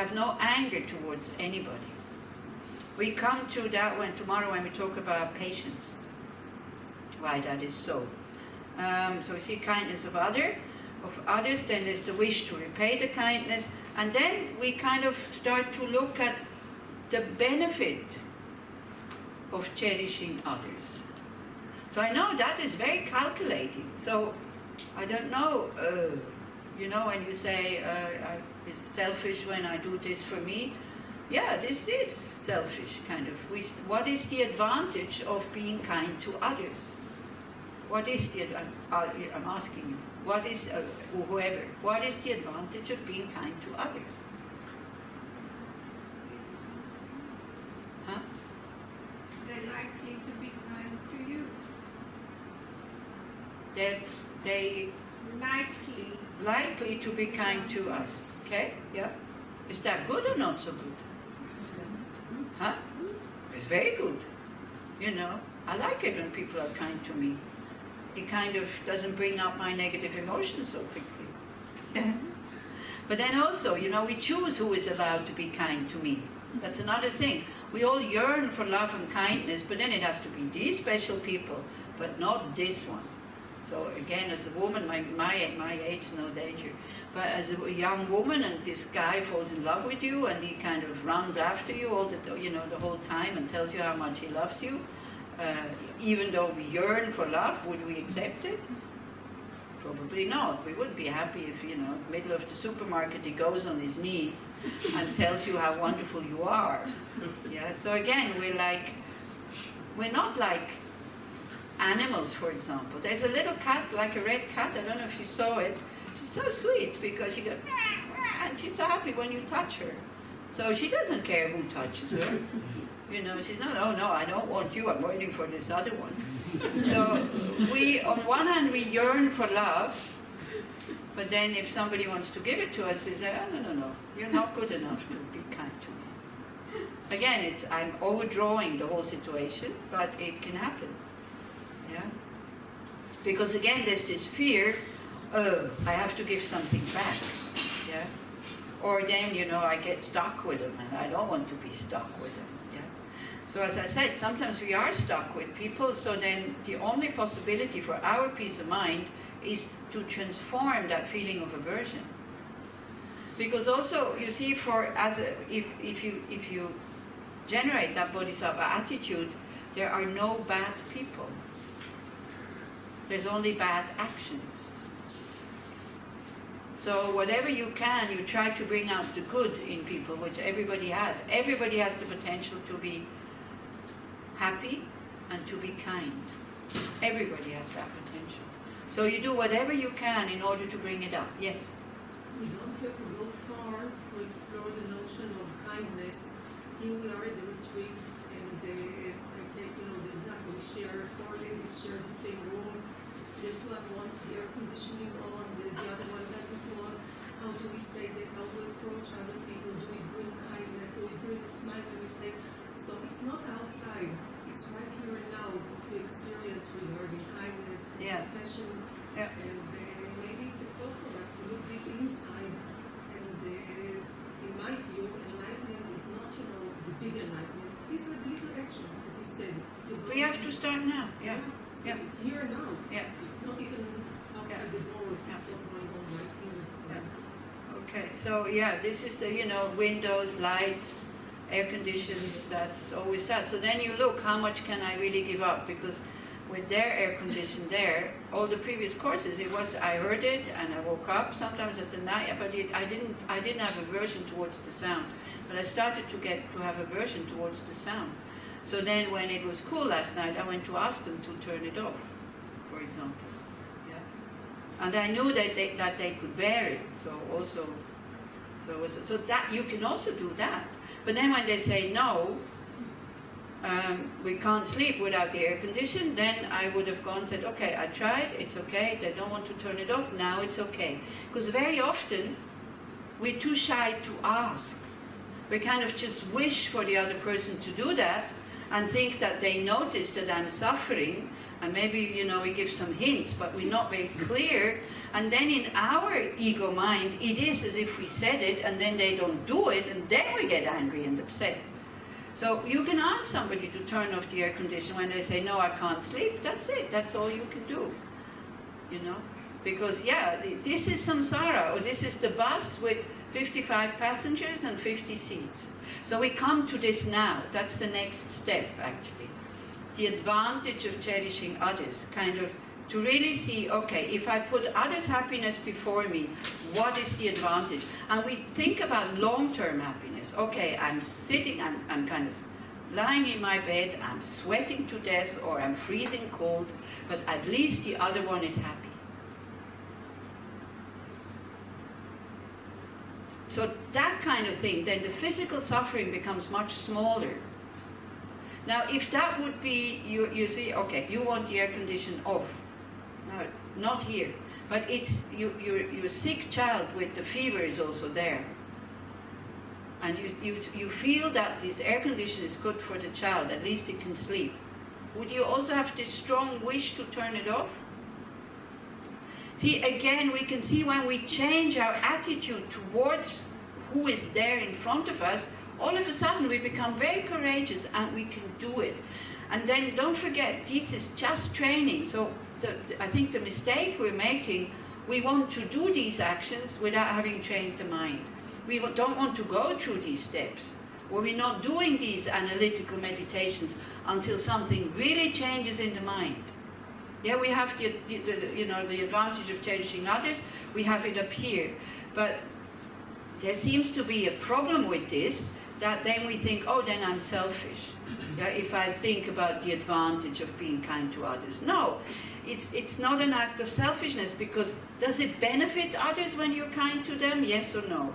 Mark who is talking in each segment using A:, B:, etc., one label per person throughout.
A: have no anger towards anybody. We come to that when tomorrow when we talk about patience. Why that is so. So we see kindness of others, then there's the wish to repay the kindness, and then we kind of start to look at the benefit of cherishing others. So I know that is very calculating. So I don't know, when you say it's selfish when I do this for me. Yeah, this is selfish, kind of. What is the advantage of being kind to others? What is the, I'm asking you, what is, whoever, what is the advantage of being kind to others? Huh?
B: They're likely to be kind to you.
A: They likely to be kind to us. Okay? Yeah. Is that good or not so good? Huh? It's very good. I like it when people are kind to me. It kind of doesn't bring up my negative emotions so quickly. But then also, we choose who is allowed to be kind to me. That's another thing. We all yearn for love and kindness, but then it has to be these special people, but not this one. So again, as a woman, my age, no danger. But as a young woman, and this guy falls in love with you, and he kind of runs after you all the whole time, and tells you how much he loves you. Even though we yearn for love, would we accept it? Probably not. We would be happy if, in the middle of the supermarket, he goes on his knees and tells you how wonderful you are. Yeah. So again, we're not like animals, for example. There's a little cat, like a red cat. I don't know if you saw it. She's so sweet because she goes, and she's so happy when you touch her. So she doesn't care who touches her. She's not, oh no, I don't want you, I'm waiting for this other one. So on one hand, we yearn for love, but then if somebody wants to give it to us, we say, oh, no, you're not good enough to be kind to me. Again, I'm overdrawing the whole situation, but it can happen. Yeah? Because again, there's this fear, I have to give something back. Yeah? Or then, I get stuck with them, and I don't want to be stuck with them. So as I said, sometimes we are stuck with people, so then the only possibility for our peace of mind is to transform that feeling of aversion. Because also, you see, if you generate that bodhisattva attitude, there are no bad people. There's only bad actions. So whatever you can, you try to bring out the good in people, which everybody has. Everybody has the potential to be happy and to be kind. Everybody has that potential. So you do whatever you can in order to bring it up. Yes?
C: We don't have to go far to explore the notion of kindness. Here we are at the retreat, and I take, the example, we share, 4 ladies share the same room. This one wants the air conditioning on, the other one doesn't want. How do we say that? How do we approach other people? Do we bring kindness? Do we bring a smile when we say? So it's not outside, it's right here and now what we experience regarding kindness, compassion, and maybe it's a call for us to look deep inside. And in my view, enlightenment is not, the big enlightenment. These are the little action, as you said.
A: We have to start now. Yeah.
C: So it's here and now.
A: Yeah.
C: It's not even outside the door. It's what's going on right here. So.
A: Yeah. Okay. So this is the windows, lights, air conditions, that's always that. So then you look, how much can I really give up? Because with their air condition there, all the previous courses, I heard it and I woke up sometimes at the night, but I didn't have aversion towards the sound. But I started to have aversion towards the sound. So then when it was cool last night, I went to ask them to turn it off, for example. Yeah. And I knew that they could bear it. So that you can also do that. But then when they say no, we can't sleep without the air condition, then I would have gone and said, okay, I tried, it's okay, they don't want to turn it off, now it's okay. Because very often, we're too shy to ask. We kind of just wish for the other person to do that and think that they notice that I'm suffering And maybe, we give some hints, but we're not very clear. And then in our ego mind, it is as if we said it, and then they don't do it, and then we get angry and upset. So you can ask somebody to turn off the air conditioner when they say, no, I can't sleep. That's it. That's all you can do. Because, this is samsara, or this is the bus with 55 passengers and 50 seats. So we come to this now. That's the next step, actually. The advantage of cherishing others, kind of to really see, okay, if I put others' happiness before me, what is the advantage? And we think about long-term happiness. Okay, I'm sitting, I'm kind of lying in my bed, I'm sweating to death, or I'm freezing cold, but at least the other one is happy. So that kind of thing, then the physical suffering becomes much smaller. Now, if that would be, you see, okay, you want the air condition off. No, not here. But it's your sick child with the fever is also there. And you feel that this air condition is good for the child, at least it can sleep. Would you also have this strong wish to turn it off? See, again, we can see when we change our attitude towards who is there in front of us, all of a sudden we become very courageous and we can do it. And then don't forget, this is just training. So I think the mistake we're making, we want to do these actions without having trained the mind. We don't want to go through these steps, or we're not doing these analytical meditations until something really changes in the mind. Yeah, we have the advantage of cherishing others. We have it up here, but there seems to be a problem with this. That then we think, oh, then I'm selfish. Yeah, if I think about the advantage of being kind to others. No, it's not an act of selfishness, because does it benefit others when you're kind to them? Yes or no?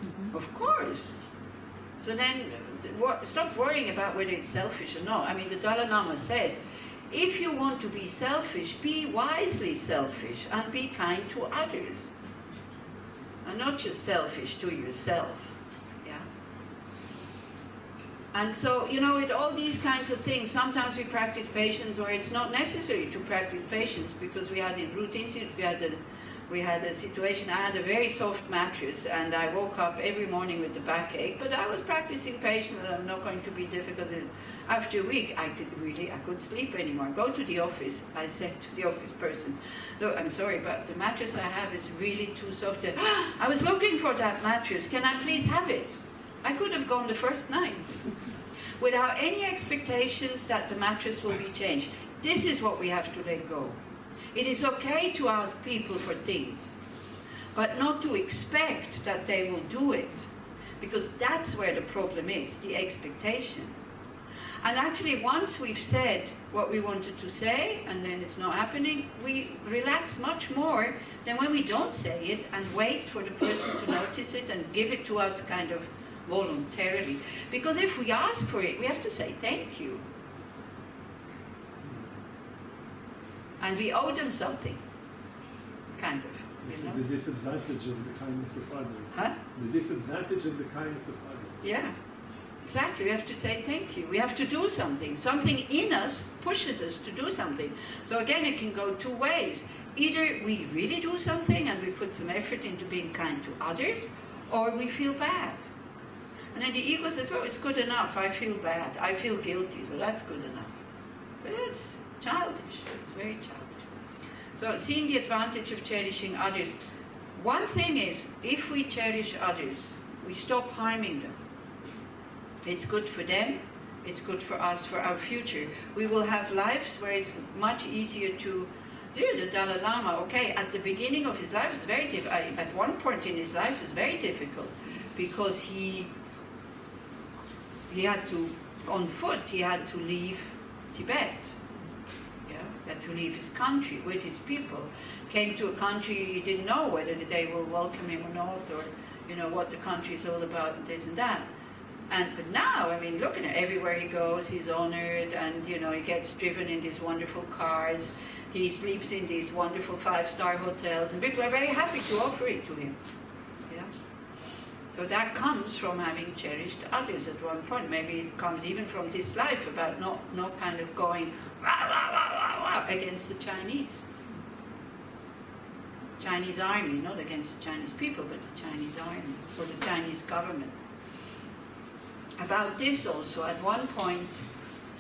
A: Yes. Of course. So then stop worrying about whether it's selfish or not. I mean, the Dalai Lama says, if you want to be selfish, be wisely selfish and be kind to others. And not just selfish to yourself. And so, with all these kinds of things, sometimes we practice patience, or it's not necessary to practice patience, because we had in Root Institute, we had a situation. I had a very soft mattress, and I woke up every morning with the backache, but I was practicing patience, and I'm not going to be difficult. After a week, I could sleep anymore. Go to the office. I said to the office person, look, I'm sorry, but the mattress I have is really too soft. Said, I was looking for that mattress. Can I please have it? I could have gone the first night without any expectations that the mattress will be changed. This is what we have to let go. It is okay to ask people for things, but not to expect that they will do it, because that's where the problem is, the expectation. And actually, once we've said what we wanted to say, and then it's not happening, we relax much more than when we don't say it and wait for the person to notice it and give it to us kind of voluntarily. Because if we ask for it, we have to say thank you. And we owe them something, kind of.
D: This is the disadvantage of the kindness of others.
A: Huh?
D: The disadvantage of the kindness of others.
A: Yeah, exactly. We have to say thank you. We have to do something. Something in us pushes us to do something. So again, it can go two ways. Either we really do something and we put some effort into being kind to others, or we feel bad. And then the ego says, well, it's good enough. I feel bad. I feel guilty, so that's good enough. But it's childish. It's very childish. So seeing the advantage of cherishing others. One thing is, if we cherish others, we stop harming them. It's good for them. It's good for us, for our future. We will have lives where it's much easier to do. The Dalai Lama, okay, at the beginning of his life, it's very difficult. At one point in his life, it's very difficult, because he had to, on foot, he had to leave Tibet. Yeah, he had to leave his country with his people. Came to a country he didn't know whether they will welcome him or not, or what the country is all about, and this and that. But now, I mean, look at him. Everywhere he goes, he's honored, and he gets driven in these wonderful cars. He sleeps in these wonderful 5-star hotels, and people are very happy to offer it to him. So that comes from having cherished others at one point. Maybe it comes even from this life, about not kind of going, rah, rah, rah, against the Chinese. Chinese army, not against the Chinese people, but the Chinese army, or the Chinese government. About this also, at one point,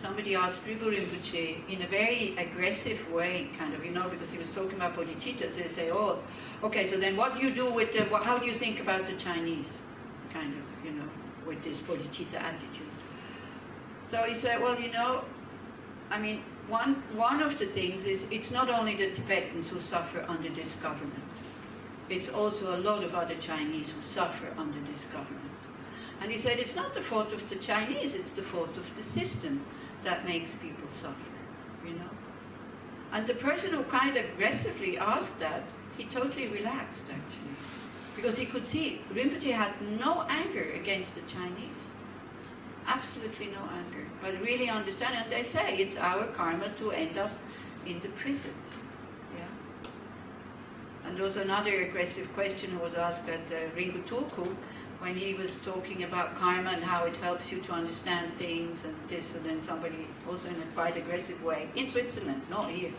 A: somebody asked Ribu Rinpoche in a very aggressive way, kind of, because he was talking about bodhicittas. They say, oh, okay, so then what do you do with how do you think about the Chinese, kind of, with this bodhicitta attitude? So he said, well, I mean, one of the things is it's not only the Tibetans who suffer under this government. It's also a lot of other Chinese who suffer under this government. And he said it's not the fault of the Chinese, it's the fault of the system that makes people suffer, And the person who quite aggressively asked that, he totally relaxed, actually. Because he could see Rinpoche had no anger against the Chinese. Absolutely no anger. But really understand, and they say it's our karma to end up in the prisons. Yeah. And there was another aggressive question who was asked at Ringu Tulku, when he was talking about karma and how it helps you to understand things and this, and then somebody, also in a quite aggressive way, in Switzerland, not here,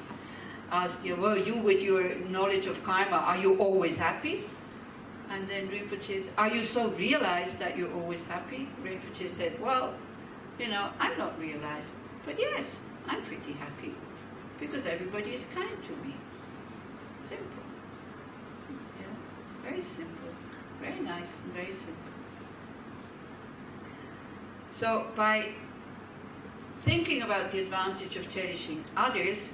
A: asked, well, you with your knowledge of karma, are you always happy? And then Rinpoche said, are you so realized that you're always happy? Rinpoche said, well, I'm not realized, but yes, I'm pretty happy, because everybody is kind to me. Simple. Yeah, very simple. Very nice and very simple. So by thinking about the advantage of cherishing others,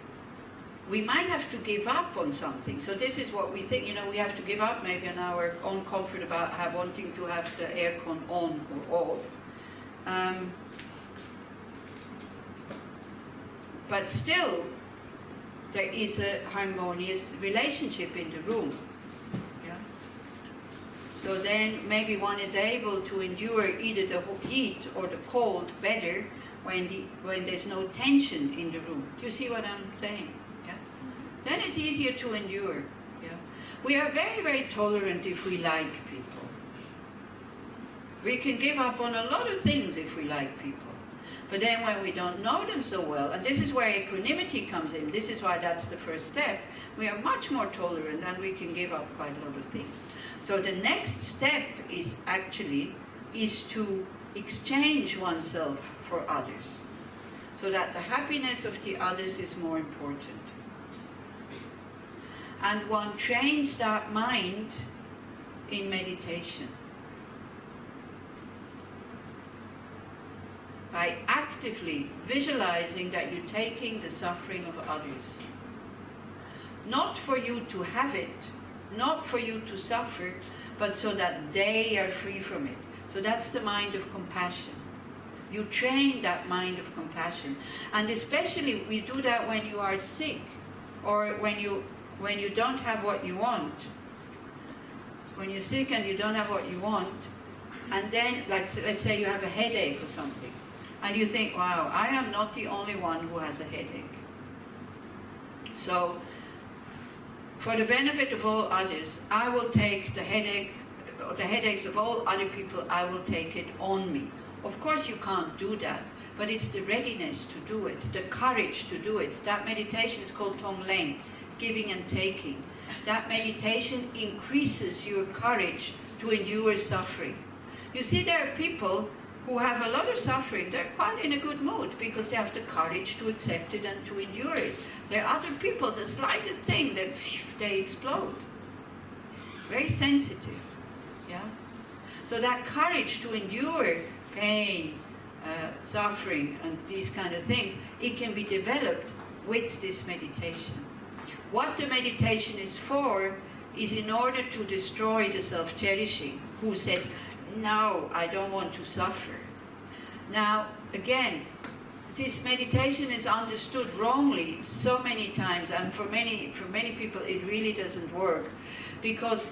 A: we might have to give up on something. So this is what we think, we have to give up maybe on our own comfort about wanting to have the aircon on or off. But still, there is a harmonious relationship in the room. So then maybe one is able to endure either the heat or the cold better when there's no tension in the room. Do you see what I'm saying? Yeah. Then it's easier to endure. Yeah. We are very, very tolerant if we like people. We can give up on a lot of things if we like people. But then when we don't know them so well, and this is where equanimity comes in, this is why that's the first step, we are much more tolerant and we can give up quite a lot of things. So the next step is to exchange oneself for others, so that the happiness of the others is more important. And one trains that mind in meditation by actively visualizing that you're taking the suffering of others. Not for you to have it, not for you to suffer, but so that they are free from it. So that's the mind of compassion. You train that mind of compassion. And especially we do that when you are sick, or when you don't have what you want. When you're sick and you don't have what you want, and then, let's say you have a headache or something, and you think, wow, I am not the only one who has a headache. So, for the benefit of all others, I will take the headaches of all other people, I will take it on me. Of course you can't do that, but it's the readiness to do it, the courage to do it. That meditation is called Tonglen, giving and taking. That meditation increases your courage to endure suffering. You see, there are people who have a lot of suffering. They're quite in a good mood because they have the courage to accept it and to endure it. There are other people, the slightest thing, that they explode. Very sensitive. Yeah. So that courage to endure pain, suffering, and these kind of things, it can be developed with this meditation. What the meditation is for is in order to destroy the self-cherishing, who says, no, I don't want to suffer. Now, again, this meditation is understood wrongly so many times, and for many people it really doesn't work, because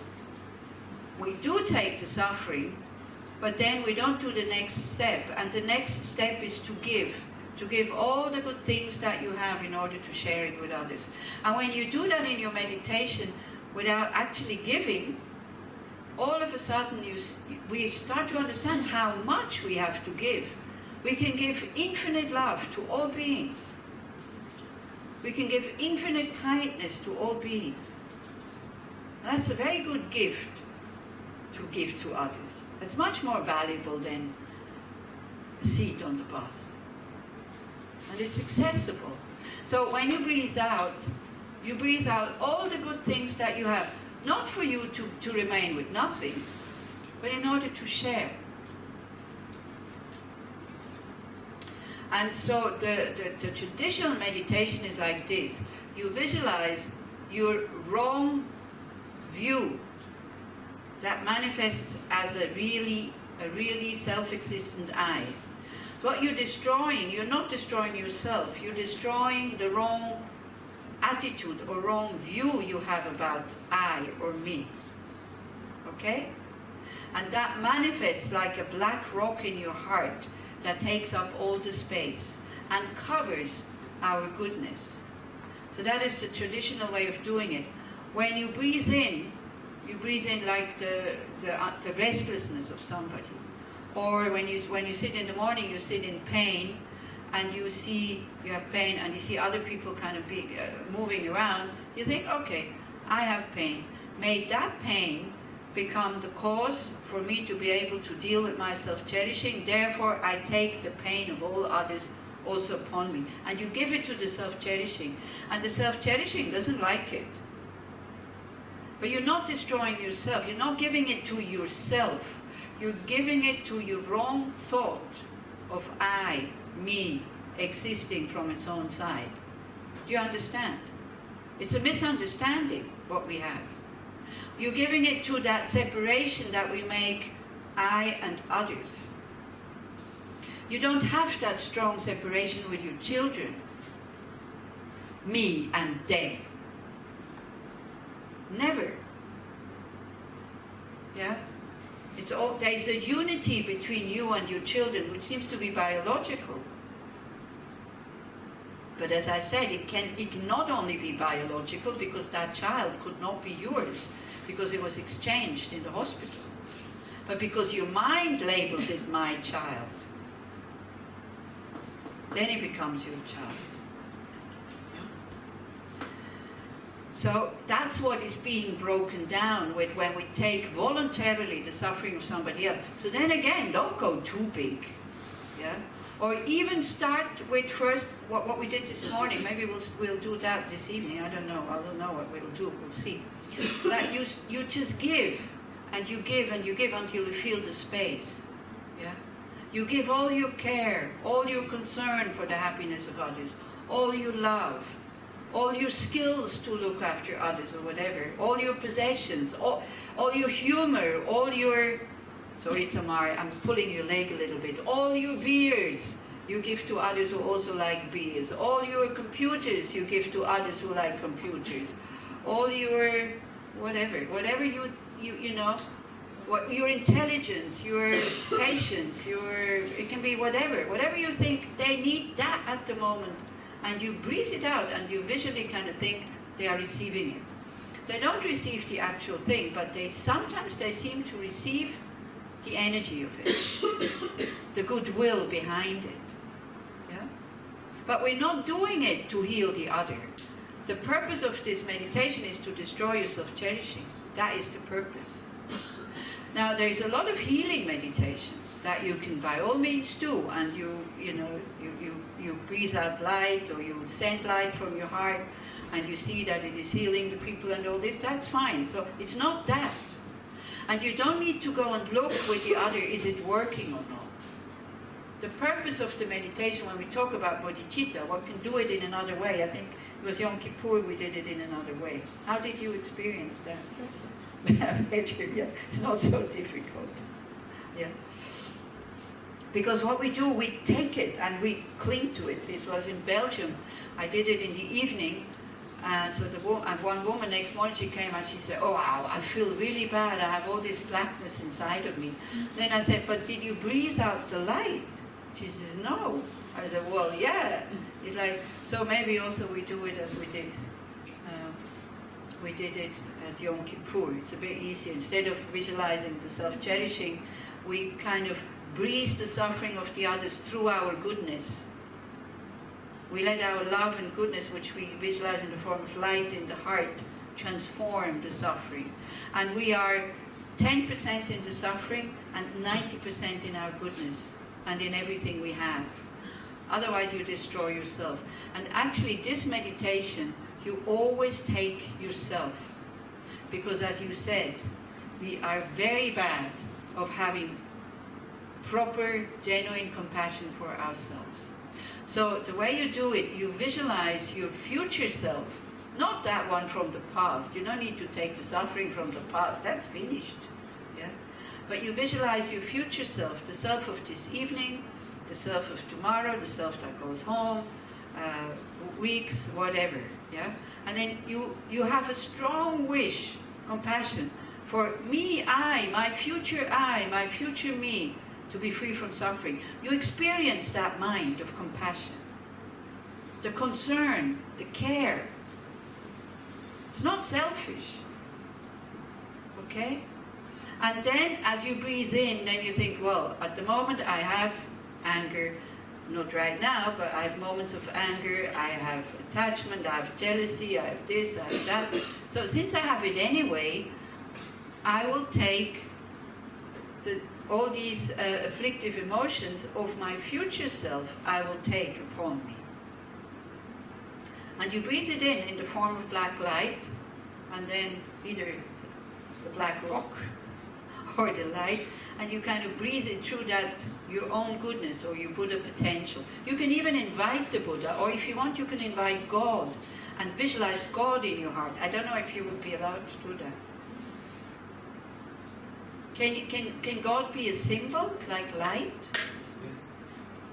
A: we do take the suffering, but then we don't do the next step, and the next step is to give all the good things that you have in order to share it with others. And when you do that in your meditation without actually giving, all of a sudden we start to understand how much we have to give. We can give infinite love to all beings. We can give infinite kindness to all beings. And that's a very good gift to give to others. It's much more valuable than the seat on the bus. And it's accessible. So when you breathe out all the good things that you have, not for you to remain with nothing, but in order to share. And so the traditional meditation is like this. You visualize your wrong view that manifests as a really self-existent I. What you're destroying, you're not destroying yourself, you're destroying the wrong attitude or wrong view you have about I or me. Okay? And that manifests like a black rock in your heart that takes up all the space and covers our goodness. So that is the traditional way of doing it. When you breathe in like the restlessness of somebody. Or when you sit in the morning, you sit in pain, and you have pain, and you see other people kind of moving around. You think, okay, I have pain. May that pain become the cause for me to be able to deal with my self-cherishing. Therefore, I take the pain of all others also upon me. And you give it to the self-cherishing. And the self-cherishing doesn't like it. But you're not destroying yourself. You're not giving it to yourself. You're giving it to your wrong thought of I, me, existing from its own side. Do you understand? It's a misunderstanding, what we have. You're giving it to that separation that we make I and others. You don't have that strong separation with your children. Me and them. Never. Yeah? There's a unity between you and your children, which seems to be biological. But as I said, it can not only be biological, because that child could not be yours, because it was exchanged in the hospital, but because your mind labels it my child. Then it becomes your child. So that's what is being broken down with when we take voluntarily the suffering of somebody else. So then again, don't go too big. Yeah? Or even start with first what we did this morning. Maybe we'll do that this evening. I don't know. I don't know what we'll do. We'll see. That you just give, and you give, and you give until you feel the space. Yeah? You give all your care, all your concern for the happiness of others, all your love, all your skills to look after others or whatever, all your possessions, all your humor, all your... Sorry, Tamar, I'm pulling your leg a little bit. All your beers you give to others who also like beers. All your computers you give to others who like computers. All your whatever you know, what your intelligence, your patience, it can be whatever you think they need that at the moment, and you breathe it out and you visually kind of think they are receiving it. They don't receive the actual thing, but sometimes they seem to receive the energy of it, the goodwill behind it. Yeah? But we're not doing it to heal the other. The purpose of this meditation is to destroy your self-cherishing. That is the purpose. Now, there's a lot of healing meditations that you can by all means do, and you breathe out light, or you send light from your heart, and you see that it is healing the people and all this. That's fine. So it's not that. And you don't need to go and look with the other, is it working or not? The purpose of the meditation, when we talk about bodhicitta, one can do it in another way. I think it was Yom Kippur, we did it in another way. How did you experience that? Yeah, it's not so difficult. Yeah. Because what we do, we take it and we cling to it. This was in Belgium. I did it in the evening. So one woman next morning, she came and she said, oh wow, I feel really bad. I have all this blackness inside of me. Mm-hmm. Then I said, but did you breathe out the light? She says, no. I said, well, yeah. Mm-hmm. It's like, so maybe also we do it as we did. We did it at Yom Kippur. It's a bit easier. Instead of visualizing the self-cherishing, we kind of breathe the suffering of the others through our goodness. We let our love and goodness, which we visualize in the form of light in the heart, transform the suffering. And we are 10% in the suffering and 90% in our goodness and in everything we have. Otherwise you destroy yourself. And actually this meditation, you always take yourself. Because as you said, we are very bad of having proper, genuine compassion for ourselves. So the way you do it, you visualize your future self, not that one from the past. You don't need to take the suffering from the past, that's finished. Yeah? But you visualize your future self, the self of this evening, the self of tomorrow, the self that goes home, weeks, whatever. Yeah? And then you have a strong wish, compassion, for me, my future me, to be free from suffering. You experience that mind of compassion, the concern, the care. It's not selfish, okay? And then as you breathe in, then you think, well, at the moment I have anger, not right now, but I have moments of anger, I have attachment, I have jealousy, I have this, I have that. So since I have it anyway, I will take all these afflictive emotions of my future self, I will take upon me. And you breathe it in the form of black light, and then either the black rock or the light, and you kind of breathe it through that, your own goodness or your Buddha potential. You can even invite the Buddha, or if you want, you can invite God and visualize God in your heart. I don't know if you would be allowed to do that. Can God be a symbol, like light?
E: Yes.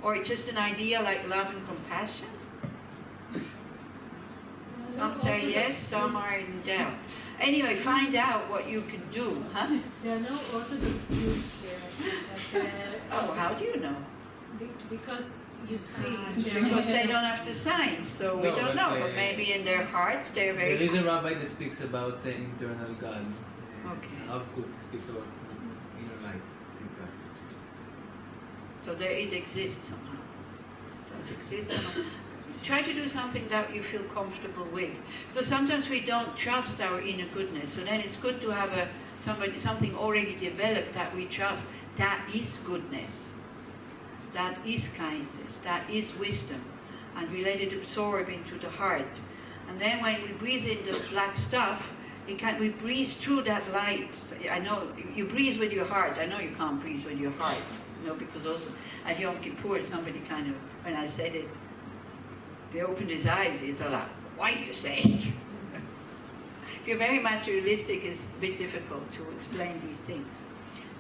A: Or just an idea like love and compassion? Some say yes, some are in doubt. Anyway, find out what you can do, huh?
C: There are no orthodox views here.
A: Oh, how do you know?
C: Because you see,
A: Because they don't have the signs, so we
E: No,
A: don't
E: but,
A: know. But maybe in their heart, they're very...
E: There is a rabbi that speaks about the internal God.
A: Okay.
E: Rav Kook speaks about inner light. Is that?
A: So there it exists somehow. Does exist somehow. Try to do something that you feel comfortable with. Because sometimes we don't trust our inner goodness. So then it's good to have something already developed that we trust. That is goodness. That is kindness. That is wisdom. And we let it absorb into the heart. And then when we breathe in the black stuff, we breathe through that light. I know you breathe with your heart. I know you can't breathe with your heart. Because also at Yom Kippur, somebody kind of, when I said it, they opened his eyes. He thought, why are you saying? If you're very materialistic, it's a bit difficult to explain these things.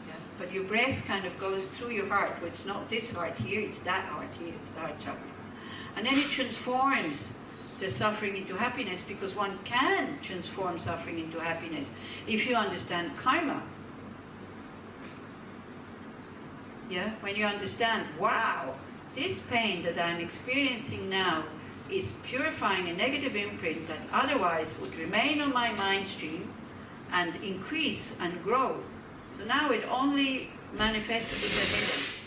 A: Yeah? But your breath kind of goes through your heart. Well, it's not this heart here, it's that heart here, it's the heart chakra. And then it transforms the suffering into happiness, because one can transform suffering into happiness if you understand karma. Yeah? When you understand, wow, this pain that I'm experiencing now is purifying a negative imprint that otherwise would remain on my mind stream and increase and grow. So now it only manifests as a headache.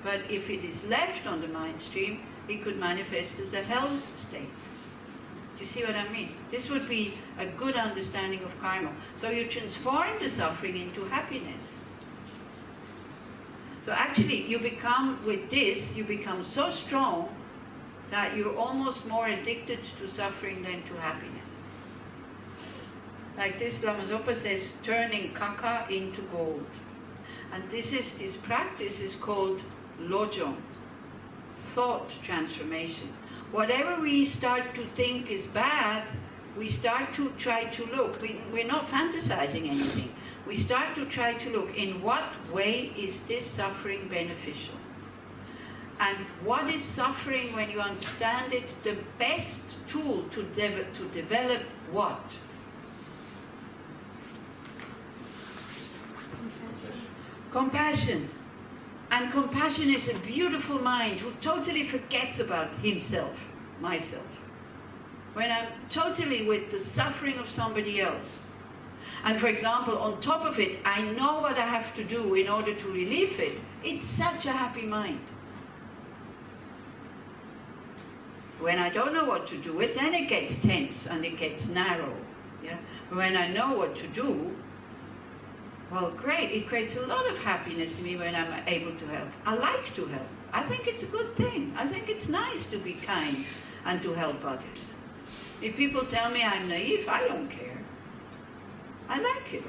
A: But if it is left on the mind stream, it could manifest as a health state. Do you see what I mean? This would be a good understanding of karma. So you transform the suffering into happiness. So actually, you become so strong that you're almost more addicted to suffering than to happiness. Like this, Lama Zopa says, turning kaka into gold. And this practice is called lojong, thought transformation. Whatever we start to think is bad, we start to try to look. We're not fantasizing anything. We start to try to look, in what way is this suffering beneficial? And what is suffering, when you understand it, the best tool to develop what? Compassion. And compassion is a beautiful mind who totally forgets about himself, myself. When I'm totally with the suffering of somebody else, and for example, on top of it, I know what I have to do in order to relieve it, it's such a happy mind. When I don't know what to do with, then it gets tense and it gets narrow. Yeah. But when I know what to do, well, great. It creates a lot of happiness in me when I'm able to help. I like to help. I think it's a good thing. I think it's nice to be kind and to help others. If people tell me I'm naive, I don't care. I like it.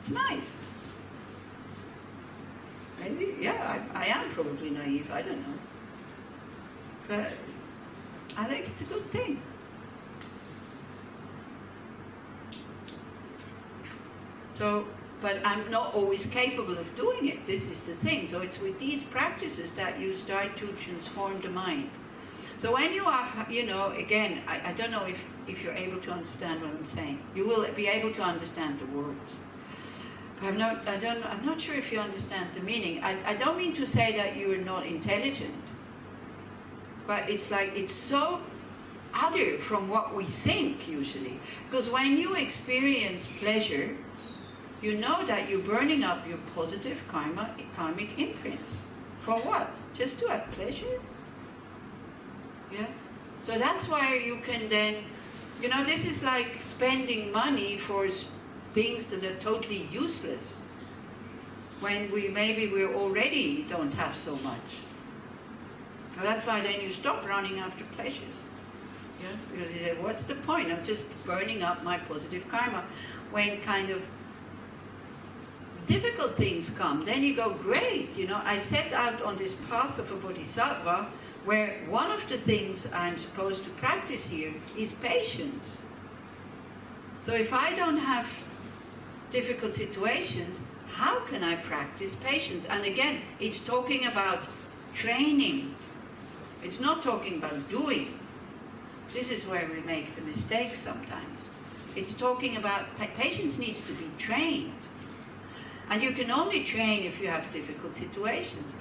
A: It's nice. Maybe, yeah, I am probably naive. I don't know. But I think it's a good thing. So, but I'm not always capable of doing it. This is the thing. So it's with these practices that you start to transform the mind. So when you have, you know, again, I don't know if you're able to understand what I'm saying. You will be able to understand the words. I'm not sure if you understand the meaning. I don't mean to say that you are not intelligent. But it's like, it's so other from what we think usually. Because when you experience pleasure, you know that you're burning up your positive karmic imprints. For what? Just to have pleasure? Yeah? So that's why you can then, you know, this is like spending money for things that are totally useless. When we already don't have so much. So that's why then you stop running after pleasures. Yeah? Because you say, what's the point? I'm just burning up my positive karma. When kind of difficult things come, then you go, great, you know, I set out on this path of a bodhisattva where one of the things I'm supposed to practice here is patience. So if I don't have difficult situations, how can I practice patience? And again, it's talking about training. It's not talking about doing. This is where we make the mistake sometimes. It's talking about patience needs to be trained. And you can only train if you have difficult situations.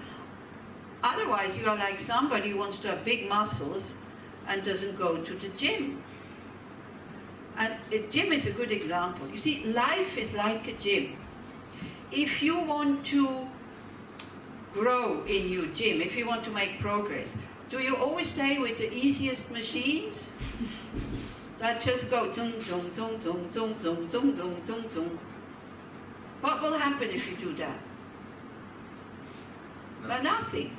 A: Otherwise, you are like somebody who wants to have big muscles and doesn't go to the gym. And the gym is a good example. You see, life is like a gym. If you want to grow in your gym, if you want to make progress, do you always stay with the easiest machines? That just go tung, tung, tung, tung, tung, tung, tung, tung, tung, tung. What will happen if you do that? Well, nothing.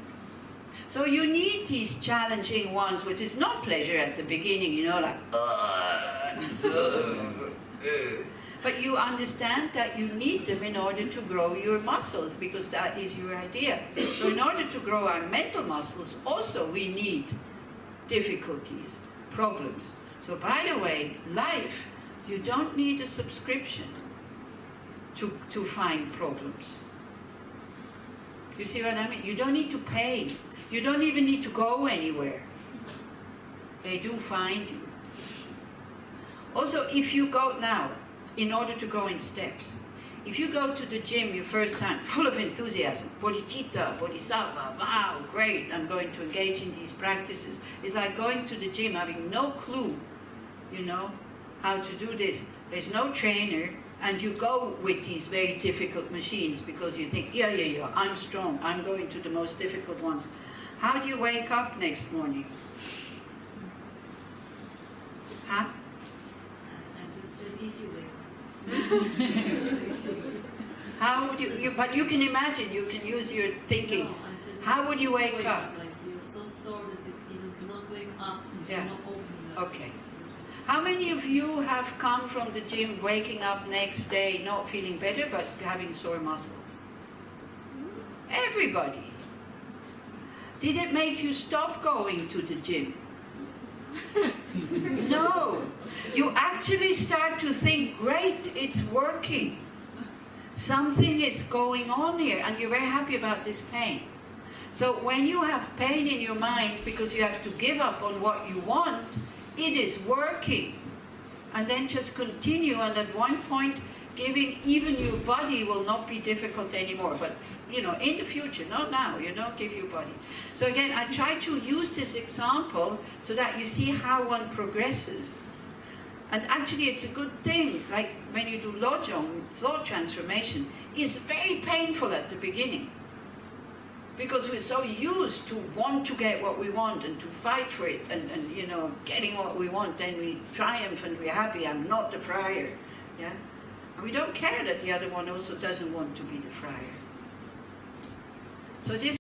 A: So you need these challenging ones, which is not pleasure at the beginning, you know, like, but you understand that you need them in order to grow your muscles, because that is your idea. So in order to grow our mental muscles, also we need difficulties, problems. So by the way, life, you don't need a subscription to find problems. You see what I mean? You don't need to pay. You don't even need to go anywhere. They do find you. Also, if you go now, in order to go in steps, if you go to the gym your first time, full of enthusiasm, bodhicitta, bodhisattva, wow, great, I'm going to engage in these practices. It's like going to the gym having no clue, you know, how to do this. There's no trainer, and you go with these very difficult machines because you think, yeah, I'm strong, I'm going to the most difficult ones. How do you wake up next morning? Huh?
F: I just said if you wake up.
A: How would you, but you can imagine, you can use your thinking.
F: No, I said just
A: How would you
F: if
A: wake up?
F: Like you're so sore that you cannot wake up, you
A: Yeah.
F: cannot open the
A: Okay. How many of you have come from the gym waking up next day not feeling better but having sore muscles? Everybody. Did it make you stop going to the gym? No. You actually start to think, great, it's working. Something is going on here, and you're very happy about this pain. So when you have pain in your mind because you have to give up on what you want, it is working. And then just continue, and at one point, giving even your body will not be difficult anymore. But, you know, in the future, not now, you know, give your body. So again, I try to use this example so that you see how one progresses. And actually, it's a good thing. Like when you do Lojong, thought transformation, it's very painful at the beginning. Because we're so used to want to get what we want and to fight for it and you know, getting what we want, then we triumph and we're happy, I'm not the friar. Yeah? And we don't care that the other one also doesn't want to be the friar. So this